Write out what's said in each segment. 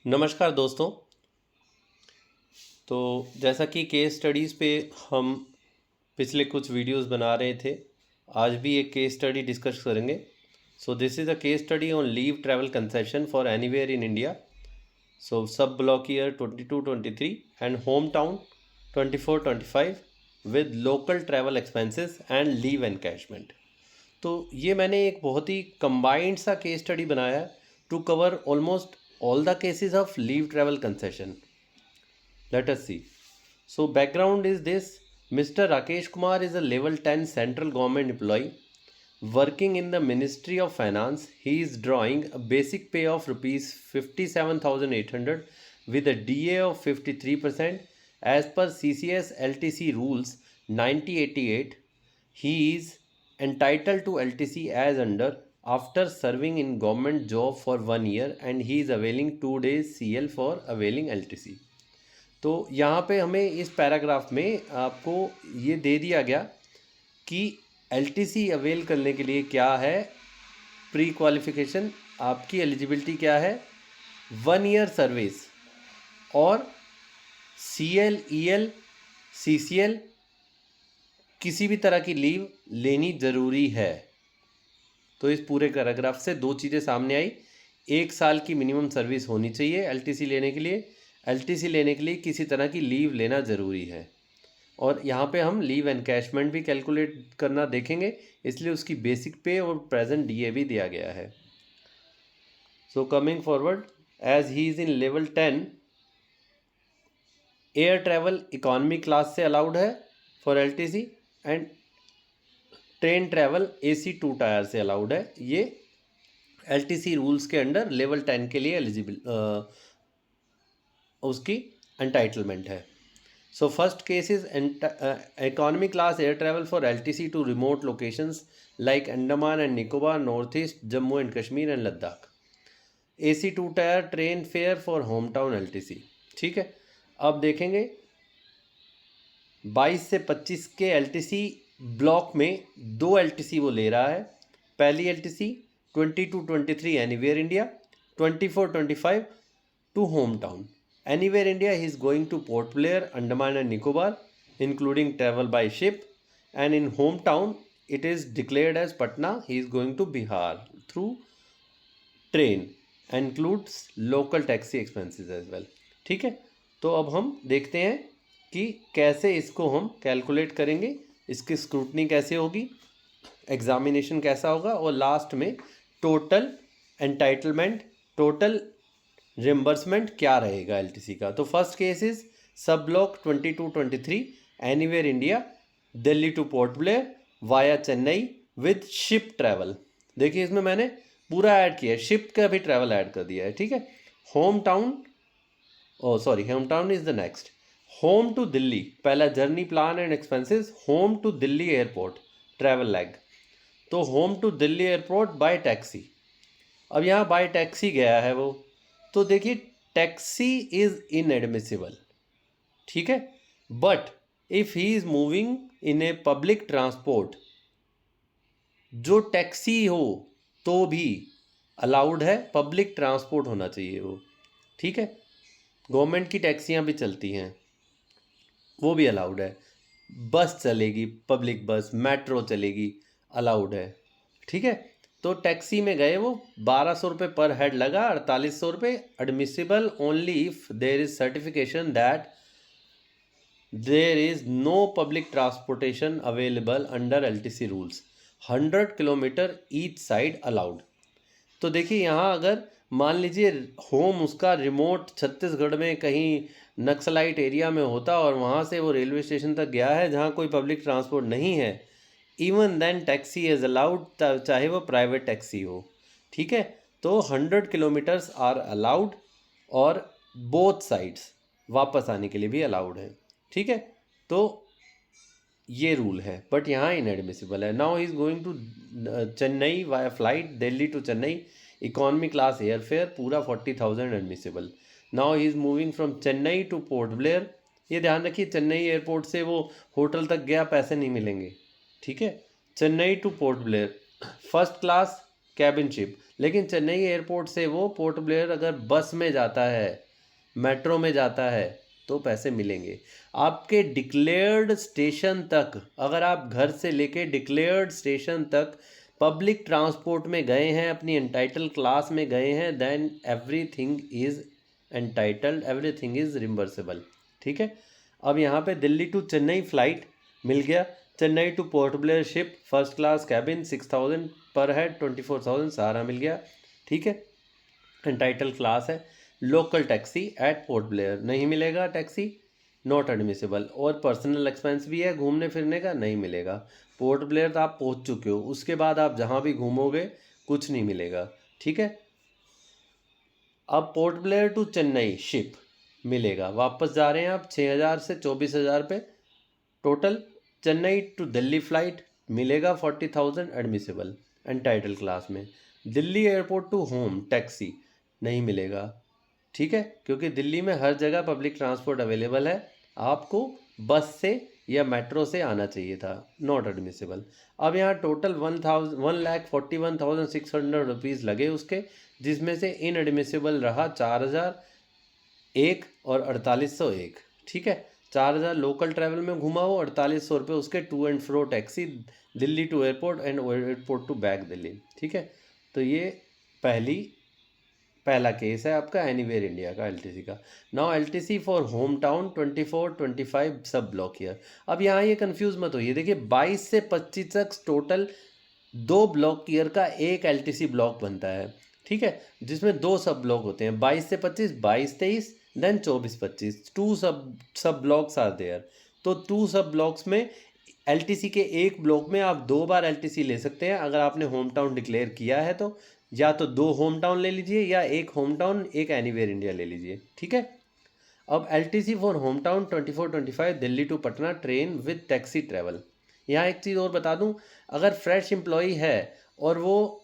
नमस्कार दोस्तों। तो जैसा कि केस स्टडीज़ पे हम पिछले कुछ वीडियोस बना रहे थे, आज भी एक केस स्टडी डिस्कस करेंगे। So this is a case study on leave travel concession for anywhere in India. So sub block year 22-23 and home town 24-25 with local travel expenses and leave encashment. तो ये मैंने एक बहुत ही combined सा case study बनाया है to cover almost all the cases of leave travel concession. Let us see. So background is this: Mr. Rakesh Kumar is a level 10 central government employee working in the Ministry of Finance. He is drawing a basic pay of rupees 57,800 with a DA of 53% as per CCS LTC rules 9088. He is entitled to LTC as under after serving in government job for 1 year and he is availing 2 days CL for availing LTC. तो यहाँ पे हमें इस paragraph में आपको ये दे दिया गया कि LTC अवेल करने के लिए क्या है प्री क्वालिफिकेशन, आपकी एलिजिबिलिटी क्या है, 1 ईयर सर्विस और CL EL CCL किसी भी तरह की लीव लेनी ज़रूरी है। तो इस पूरे पैराग्राफ से दो चीज़ें सामने आई। 1 साल की मिनिमम सर्विस होनी चाहिए एलटीसी लेने के लिए। एलटीसी लेने के लिए किसी तरह की लीव लेना ज़रूरी है। और यहाँ पे हम लीव एनकैशमेंट भी कैलकुलेट करना देखेंगे, इसलिए उसकी बेसिक पे और प्रेजेंट डीए भी दिया गया है। So coming forward, as he is in level 10, air travel economy class से अलाउड है for LTC and train travel AC 2 tier से अलाउड है। ये LTC रूल्स के अंडर लेवल 10 के लिए एलिजिबल उसकी एंटाइटलमेंट है। So first case is economy class air travel for LTC to remote locations like Andaman and Nicobar, north east, Jammu and Kashmir and Ladakh. AC 2 tyre train fair for home town LTC। ठीक है, अब देखेंगे 22 से 25 के LTC ब्लॉक में 2 LTC वो ले रहा है। पहली LTC 22-23 anywhere India, 24-25 to home town. Anywhere India he is going to Port Blair, Andaman and Nicobar, including travel by ship, and in home town it is declared as Patna, he is going to Bihar through train, includes local taxi expenses as well. ठीक है, तो अब हम देखते हैं कि कैसे इसको हम कैलकुलेट करेंगे, इसकी स्क्रूटनी कैसे होगी, एग्जामिनेशन कैसा होगा, और लास्ट में टोटल एंटाइटलमेंट, टोटल रिम्बर्समेंट क्या रहेगा एलटीसी का। तो फर्स्ट केस इज सब block 22-23 anywhere India, Delhi to Port Blair via Chennai with ship travel. देखिए इसमें मैंने पूरा ऐड किया है, शिप का भी ट्रैवल ऐड कर दिया है। ठीक है, home town, home town is the next. Home to Delhi, पहला journey plan and expenses, home to Delhi airport travel leg. तो home to Delhi airport by taxi, अब यहाँ बाय टैक्सी गया है वो, तो देखिए टैक्सी इज इनएडमिसिबल। ठीक है, but if he is moving in a public transport, जो टैक्सी हो तो भी अलाउड है, पब्लिक ट्रांसपोर्ट होना चाहिए वो। ठीक है, गवर्नमेंट की टैक्सियाँ भी चलती हैं, वो भी अलाउड है, बस चलेगी, पब्लिक बस, मेट्रो चलेगी, अलाउड है। ठीक है, तो टैक्सी में गए वो 1200 रुपये पर हेड लगा, 4800 रुपये admissible only if there is certification that there is no public transportation available under LTC rules, 100 kilometre each side allowed. तो देखिए यहाँ अगर मान लीजिए होम उसका रिमोट छत्तीसगढ़ में कहीं नक्सलाइट एरिया में होता और वहाँ से वो रेलवे स्टेशन तक गया है जहाँ कोई पब्लिक ट्रांसपोर्ट नहीं है, even then taxi is allowed, चाहे वो प्राइवेट टैक्सी हो। ठीक है, तो 100 किलोमीटर्स आर अलाउड और बोथ साइड्स वापस आने के लिए भी अलाउड है। ठीक है, तो ये रूल है, बट यहाँ इनएडमिसिबल है। Now he is going to Chennai via flight, Delhi to Chennai economy class air fare, पूरा 40,000 admissible. Now he is moving from Chennai to Port Blair. ये ध्यान रखिए चेन्नई एयरपोर्ट से वो होटल तक गया, पैसे नहीं मिलेंगे। ठीक है, Chennai to Port Blair, first class cabin ship. लेकिन चेन्नई एयरपोर्ट से वो पोर्ट ब्लेयर अगर बस में जाता है, मेट्रो में जाता है, तो पैसे मिलेंगे। आपके डिक्लेयर्ड स्टेशन तक, अगर आप घर से लेके डिक्लेयर्ड स्टेशन तक पब्लिक ट्रांसपोर्ट में गए हैं, अपनी एंटाइटल क्लास में गए हैं, then everything is entitled, everything is reimbursable. ठीक है। अब यहाँ पे दिल्ली टू चेन्नई फ्लाइट मिल गया, Chennai to Port Blair ship first class cabin 6000 per head 24,000 सारा मिल गया। ठीक है, एंटाइटल क्लास है। Local taxi at Port Blair नहीं मिलेगा, टैक्सी नॉट एडमिसिबल। और पर्सनल एक्सपेंस भी है घूमने फिरने का, नहीं मिलेगा। पोर्ट ब्लेयर तो आप पहुंच चुके हो, उसके बाद आप जहां भी घूमोगे कुछ नहीं मिलेगा। ठीक है। अब पोर्ट ब्लेयर टू चेन्नई शिप मिलेगा, वापस जा रहे हैं आप 6,000 से 24,000 पे total. Chennai to Delhi flight मिलेगा 40,000 एडमिसिबल एंटाइटल क्लास में। Delhi airport to home taxi नहीं मिलेगा। ठीक है, क्योंकि दिल्ली में हर जगह पब्लिक ट्रांसपोर्ट अवेलेबल है, आपको बस से या मेट्रो से आना चाहिए था, नॉट एडमिसिबल। अब यहाँ टोटल 1,41,600 रुपीज़ लगे उसके, जिसमें से इन एडमिसिबल रहा 4,001 और 4,801। ठीक है, 4,000 लोकल ट्रैवल में घुमा हो, 4,800 रुपये उसके to and fro taxi Delhi to airport and airport to back Delhi. ठीक है, तो ये पहला केस है आपका एनीवेयर इंडिया का एलटीसी का। Now LTC for home town 24, 25 सब ब्लॉक ईयर। अब यहाँ ये कंफ्यूज मत होइए, देखिए 22 से 25 तक टोटल 2 ब्लॉक ईयर का एक एलटीसी ब्लॉक बनता है। ठीक है, जिसमें 2 सब ब्लॉक होते हैं, 22 से 25, 22-23, देन 24-25, 2 सब ब्लॉक्स आर देयर। तो 2 सब ब्लॉक्स में एलटीसी के एक ब्लॉक में आप 2 बार एलटीसी ले सकते हैं। अगर आपने होम टाउन डिक्लेयर किया है तो या तो 2 होम टाउन ले लीजिए या एक होम टाउन एक एनीवेयर इंडिया ले लीजिए। ठीक है। अब LTC for home town 24-25 Delhi to Patna train with taxi travel. यहाँ एक चीज़ और बता दूँ, अगर फ्रेश एम्प्लॉई है और वो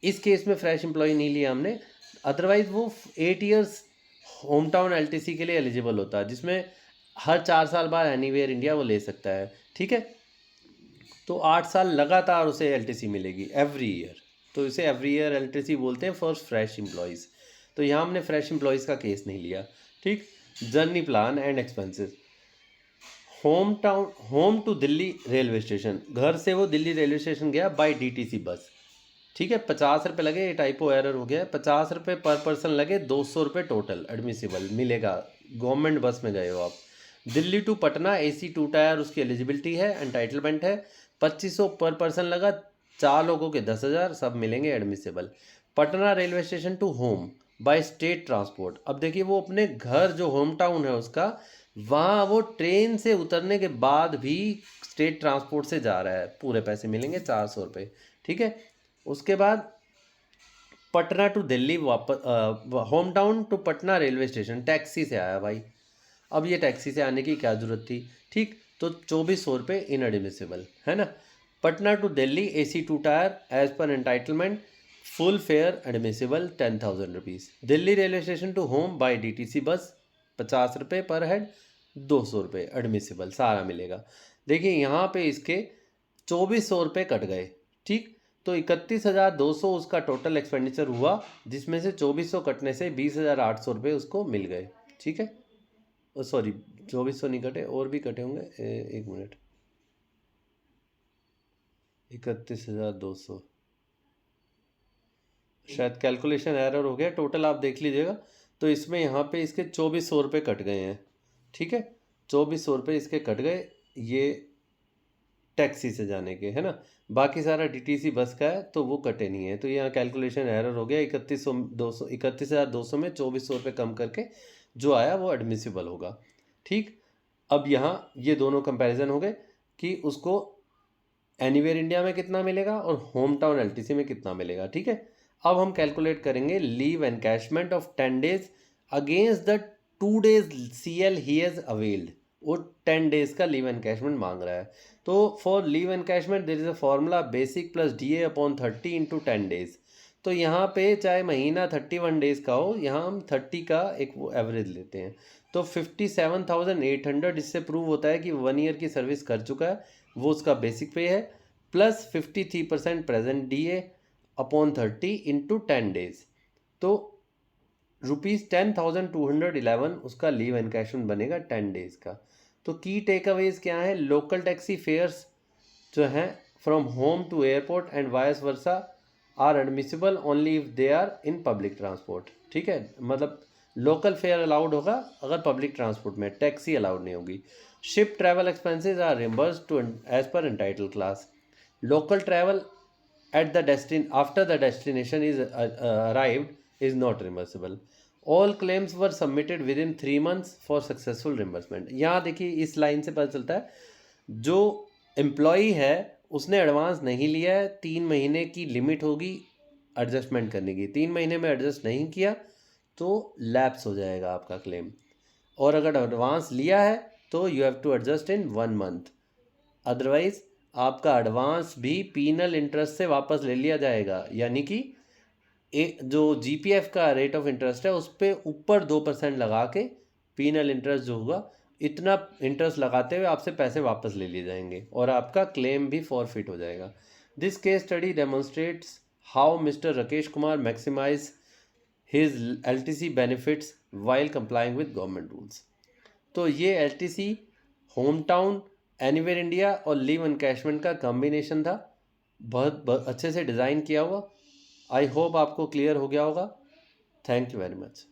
इस केस में फ्रेश एम्प्लॉई नहीं लिया हमने, अदरवाइज वो 8 ईयर्स होम टाउन एलटीसी के लिए एलिजिबल होता है, जिसमें हर 4 साल बाद एनीवेयर इंडिया वो ले सकता है। ठीक है, तो 8 साल लगातार उसे एलटीसी मिलेगी एवरी ईयर, तो इसे एवरी ईयर एलटीसी बोलते हैं फॉर फ्रेश एम्प्लॉयज़। तो यहाँ हमने फ्रेश एम्प्लॉयज़ का केस नहीं लिया। ठीक, journey plan and expenses. Home to Delhi railway station, घर से वो दिल्ली रेलवे स्टेशन गया बाय डीटीसी बस। ठीक है, 50 रुपये लगे, ये टाइपो एरर हो गया, 50 रुपये पर पर्सन लगे, 200 रुपये टोटल एडमिसिबल मिलेगा, गवर्नमेंट बस में गए हो आप। Delhi to Patna AC 2 tier उसकी एलिजिबिलिटी है, एंटाइटलमेंट है, 2500 पर पर्सन लगा, 4 लोगों के 10,000 सब मिलेंगे admissible. Patna railway station to home by state transport. अब देखिए वो अपने घर जो होम टाउन है उसका, वहाँ वो ट्रेन से उतरने के बाद भी स्टेट ट्रांसपोर्ट से जा रहा है, पूरे पैसे मिलेंगे 400 रुपये। ठीक है, उसके बाद पटना टू दिल्ली वापस home town to Patna railway station taxi से आया भाई। अब ये टैक्सी से आने की क्या ज़रूरत थी। ठीक, तो 2400 रुपये इनएडमिसिबल है ना। Patna to Delhi AC 2 tier as पर entitlement full fare admissible 10,000 rupees. Delhi railway station to home by DTC bus 50 रुपये पर हेड, 200 रुपये एडमिसिबल सारा मिलेगा। देखिए यहाँ पे इसके 2400 रुपये कट गए। ठीक, तो 31,200 उसका टोटल एक्सपेंडिचर हुआ, जिसमें से 2400 कटने से 20,800 रुपये उसको मिल गए। ठीक है, सॉरी 2400 नहीं कटे, और भी कटे होंगे, एक मिनट, 31,200 शायद कैलकुलेशन एरर हो गया, टोटल आप देख लीजिएगा। तो इसमें यहाँ पे इसके 2400 रुपये कट गए हैं। ठीक है, 2400 रुपये इसके कट गए, ये टैक्सी से जाने के है ना, बाकी सारा DTC बस का है तो वो कटे नहीं है। तो यहाँ कैलकुलेशन एरर हो गया, 31,200 में 2400 रुपये कम करके जो आया वो एडमिसिबल होगा। ठीक, अब यहाँ ये दोनों कंपैरिजन हो गए कि उसको एनीवेयर इंडिया में कितना मिलेगा और होम टाउन एलटीसी में कितना मिलेगा। ठीक है, अब हम कैलकुलेट करेंगे leave encashment of 10 days against the 2 days CL he has availed. वो 10 डेज का लीव एनकैशमेंट मांग रहा है। तो for leave encashment there is a formula basic plus DA upon 30 into 10 days. तो यहाँ पे चाहे महीना 31 डेज का हो, यहाँ हम 30 का एक वो एवरेज लेते हैं। तो 57,800 इससे प्रूव होता है कि 1 ईयर की सर्विस कर चुका है, वो उसका बेसिक पे है, plus 53% present DA, upon 30 into 10 days, तो ₹10,211 उसका लीव एनकैशमेंट बनेगा 10 डेज का। तो की टेक अवेज क्या है? लोकल टैक्सी फेयर्स जो हैं from home to airport and vice versa are admissible only if they are in public transport. ठीक है, मतलब लोकल फेयर अलाउड होगा अगर पब्लिक ट्रांसपोर्ट में, टैक्सी अलाउड नहीं होगी। Ship travel expenses are reimbursed to as per entitle class. Local travel at the after the destination is arrived is not reimbursable. All claims were submitted within 3 months for successful reimbursement. यहाँ देखिए इस line से पता चलता है जो employee है उसने एडवांस नहीं लिया है, 3 महीने की लिमिट होगी एडजस्टमेंट करने की, 3 महीने में एडजस्ट नहीं किया तो लैप्स हो जाएगा आपका क्लेम, और अगर एडवांस लिया है तो you have to adjust in 1 month, otherwise आपका एडवांस भी पीनल इंटरेस्ट से वापस ले लिया जाएगा। यानी कि जो जीपीएफ का रेट ऑफ इंटरेस्ट है उस पर ऊपर 2% लगा के पीनल इंटरेस्ट जो होगा इतना इंटरेस्ट लगाते हुए आपसे पैसे वापस ले लिए जाएंगे और आपका क्लेम भी फॉरफिट हो जाएगा। This case study demonstrates how mister Rakesh Kumar maximise his LTC benefits while complying with government rules. तो ये LTC home town, anywhere India और लीव एनकैशमेंट का कॉम्बिनेशन था, बहुत अच्छे से डिज़ाइन किया हुआ। आई होप आपको क्लियर हो गया होगा। Thank you very much.